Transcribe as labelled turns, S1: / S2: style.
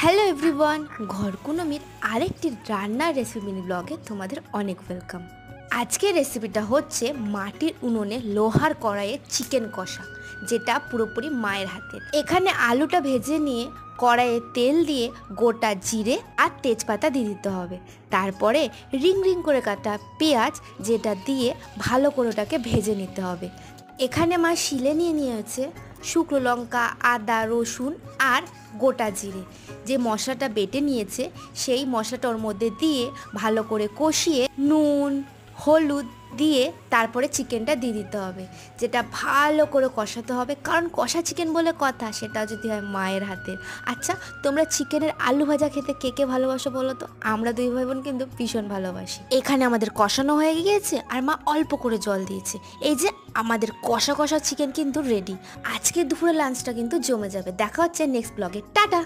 S1: Hello everyone, ঘরকুনমির আরেকটি রান্নার recipe mini ব্লগে তোমাদের অনেক ওয়েলকাম। আজকের রেসিপিটা হচ্ছে মাটির উনুনে লোহার কড়াইয়ে চিকেন কষা, যেটা পুরোপুরি মায়ের হাতের। এখানে আলুটা ভেজে নিয়ে কড়াইয়ে তেল দিয়ে গোটা জিরে আর তেজপাতা দিয়ে দিতে হবে। তারপরে রিং রিং করে কাটা পেঁয়াজ যেটা দিয়ে ভালো করে ওটাকে ভেজে নিতে হবে। এখানে মা শিলে নিয়ে নিয়েছে শুকনো লঙ্কা, আদা, রসুন আর গোটা জিরে। যে মশলাটা বেটে নিয়েছে সেই মশলাটা ওর মধ্যে দিয়ে ভালো করে কষিয়ে নুন, হলুদ দিয়ে তারপরে চিকেনটা দিয়ে দিতে হবে, যেটা ভালো করে কষাতে হবে, কারণ কষা চিকেন বলে কথা, সেটা যদি হয় মায়ের হাতের। আচ্ছা, তোমরা চিকেনের আলু ভাজা খেতে কে কে ভালোবাসো বলো তো? আমরা দুই ভাই বোন কিন্তু ভীষণ ভালোবাসি। এখানে আমাদের কষানো হয়ে গিয়েছে আর মা অল্প করে জল দিয়েছে। এই যে আমাদের কষা কষা চিকেন কিন্তু রেডি। আজকে দুপুরে লাঞ্চটা কিন্তু জমে যাবে। দেখা হচ্ছে নেক্সট ব্লগে। টাটা।